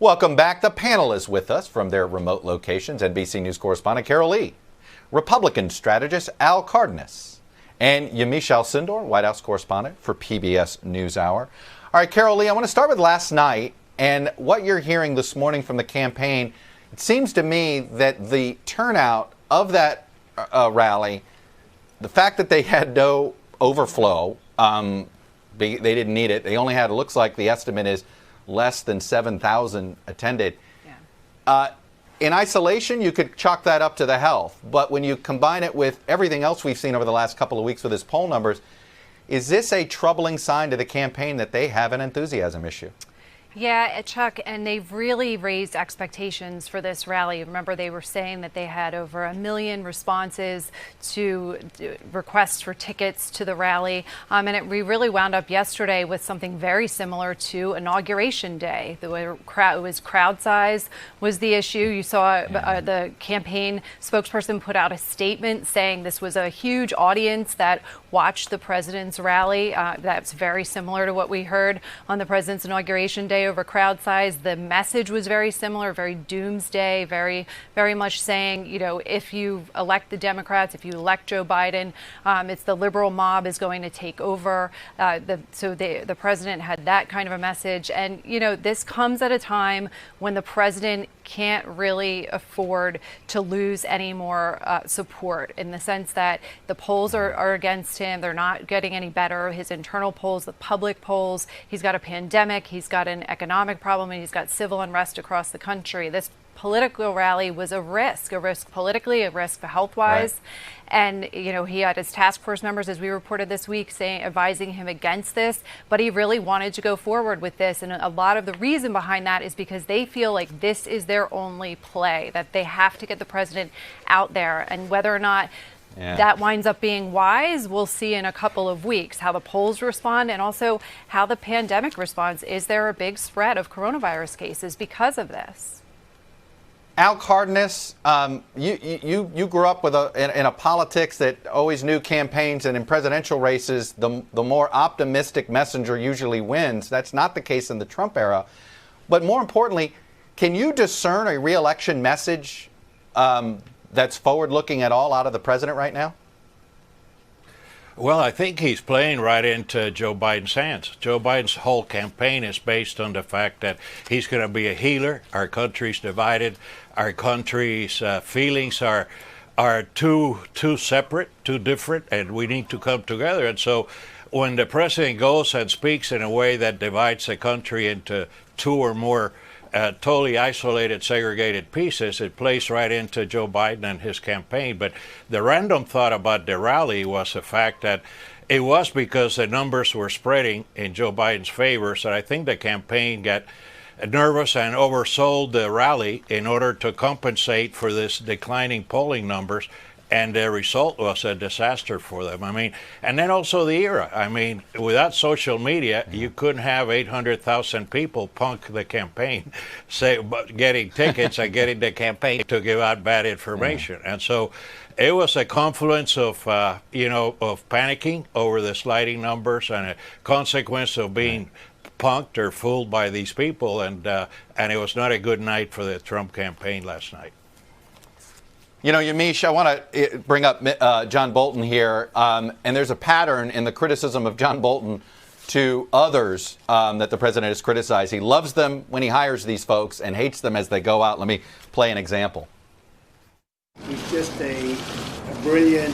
Welcome back. The panel is with us from their remote locations. NBC News correspondent Carol Lee, Republican strategist Al Cardenas, and Yamiche Alcindor, White House correspondent for PBS NewsHour. All right, Carol Lee, I want to start with last night and what you're hearing this morning from the campaign. It seems to me that the turnout of that rally, the fact that they had no overflow, they didn't need it. They only had, it looks like the estimate is less than 7,000 attended. Yeah. In isolation, you could chalk that up to the health. But when you combine it with everything else we've seen over the last couple of weeks with his poll numbers, is this a troubling sign to the campaign that they have an enthusiasm issue? Yeah, Chuck, and they've really raised expectations for this rally. Remember, they were saying that they had over 1 million responses to requests for tickets to the rally. We really wound up yesterday with something very similar to Inauguration Day. It was crowd size was the issue. You saw the campaign spokesperson put out a statement saying this was a huge audience that watched the president's rally. That's very similar to what we heard on the president's Inauguration Day over crowd size. The message was very similar, very doomsday, very much saying, you know, if you elect the Democrats, if you elect Joe Biden, it's the liberal mob is going to take over. So the president had that kind of a message. And, you know, this comes at a time when the president can't really afford to lose any more support, in the sense that the polls are against him. They're not getting any better. His internal polls, the public polls, he's got a pandemic, he's got an economic problem, and he's got civil unrest across the country. This political rally was a risk politically, a risk health-wise. Right. And, you know, he had his task force members, as we reported this week, advising him against this, but he really wanted to go forward with this. And a lot of the reason behind that is because they feel like this is their only play, that they have to get the president out there. And whether or not that winds up being wise, we'll see in a couple of weeks how the polls respond and also how the pandemic responds. Is there a big spread of coronavirus cases because of this? Al Cardenas, you grew up with in a politics that always knew campaigns, and in presidential races, the more optimistic messenger usually wins. That's not the case in the Trump era. But more importantly, can you discern a re-election message that's forward-looking at all out of the president right now? Well, I think he's playing right into Joe Biden's hands. Joe Biden's whole campaign is based on the fact that he's going to be a healer. Our country's divided. Our country's feelings are too separate, too different, and we need to come together. And so when the president goes and speaks in a way that divides the country into two or more totally isolated, segregated pieces, it plays right into Joe Biden and his campaign. But the random thought about the rally was the fact that it was because the numbers were spreading in Joe Biden's favor. So I think the campaign got nervous and oversold the rally in order to compensate for this declining polling numbers. And the result was a disaster for them. I mean, and then also the era. I mean, without social media, you couldn't have 800,000 people punk the campaign, getting tickets and getting the campaign to give out bad information. And so it was a confluence of, of panicking over the sliding numbers and a consequence of being punked or fooled by these people. And it was not a good night for the Trump campaign last night. You know, Yamiche, I want to bring up John Bolton here, and there's a pattern in the criticism of John Bolton to others that the president has criticized. He loves them when he hires these folks and hates them as they go out. Let me play an example. He's just a brilliant,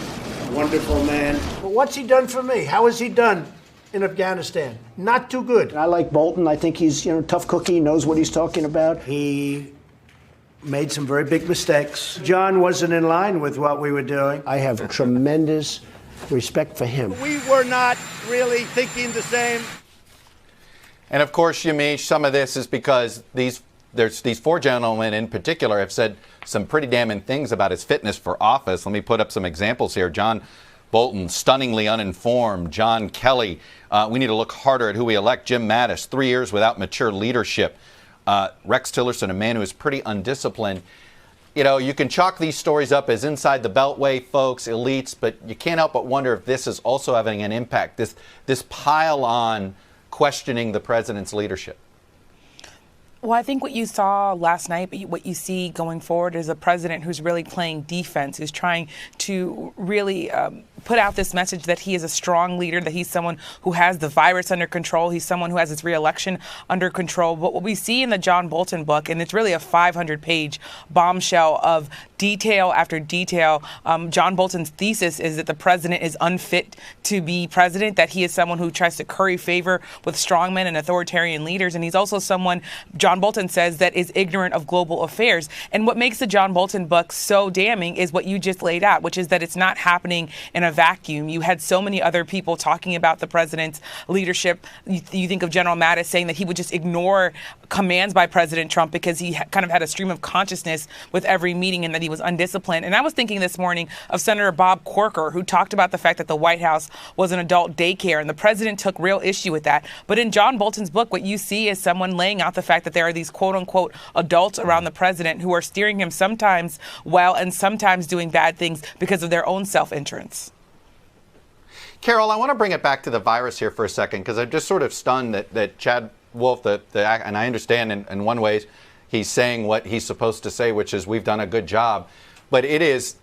wonderful man. But what's he done for me? How has he done in Afghanistan? Not too good. I like Bolton. I think he's, tough cookie, knows what he's talking about. He made some very big mistakes. John wasn't in line with what we were doing. I have tremendous respect for him. We were not really thinking the same. And of course, Yamiche, some of this is because these four gentlemen in particular have said some pretty damning things about his fitness for office. Let me put up some examples here. John Bolton, stunningly uninformed. John Kelly, we need to look harder at who we elect. Jim Mattis, 3 years without mature leadership. Rex Tillerson, a man who is pretty undisciplined. You can chalk these stories up as inside the beltway folks, elites, but you can't help but wonder if this is also having an impact, this pile on questioning the president's leadership. Well, I think what you saw last night, but what you see going forward is a president who's really playing defense, who's trying to really put out this message that he is a strong leader, that he's someone who has the virus under control. He's someone who has his reelection under control. But what we see in the John Bolton book, and it's really a 500-page bombshell of detail after detail, John Bolton's thesis is that the president is unfit to be president, that he is someone who tries to curry favor with strongmen and authoritarian leaders. And he's also someone, John Bolton says, that is ignorant of global affairs. And what makes the John Bolton book so damning is what you just laid out, which is that it's not happening in a vacuum. You had so many other people talking about the president's leadership. You think of General Mattis saying that he would just ignore commands by President Trump because he kind of had a stream of consciousness with every meeting and that he was undisciplined. And I was thinking this morning of Senator Bob Corker, who talked about the fact that the White House was an adult daycare, and the president took real issue with that. But in John Bolton's book, what you see is someone laying out the fact that there are these quote-unquote adults around the president who are steering him sometimes well and sometimes doing bad things because of their own self-interest. Carol, I want to bring it back to the virus here for a second, because I'm just sort of stunned that Chad Wolf, and I understand in one way he's saying what he's supposed to say, which is we've done a good job. But it is,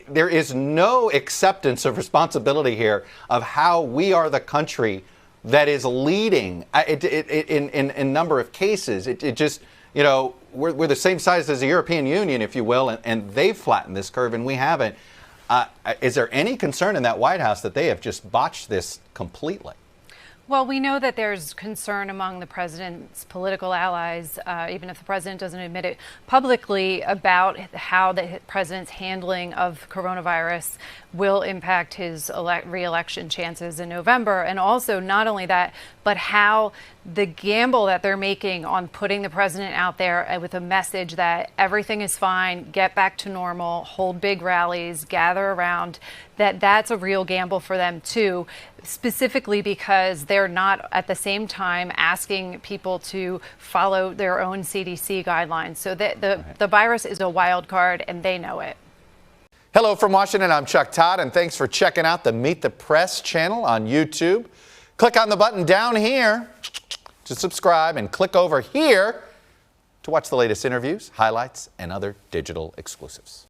there is no acceptance of responsibility here of how we are the country that is leading in a number of cases. It just, you know, we're the same size as the European Union, if you will, and they've flattened this curve and we haven't. Is there any concern in that White House that they have just botched this completely? Well, we know that there's concern among the president's political allies, even if the president doesn't admit it publicly, about how the president's handling of coronavirus will impact his re-election chances in November. And also, not only that, but how the gamble that they're making on putting the president out there with a message that everything is fine, get back to normal, hold big rallies, gather around, that's a real gamble for them too, specifically because they're not at the same time asking people to follow their own CDC guidelines. So the virus is a wild card and they know it. Hello from Washington, I'm Chuck Todd, and thanks for checking out the Meet the Press channel on YouTube. Click on the button down here to subscribe and click over here to watch the latest interviews, highlights, and other digital exclusives.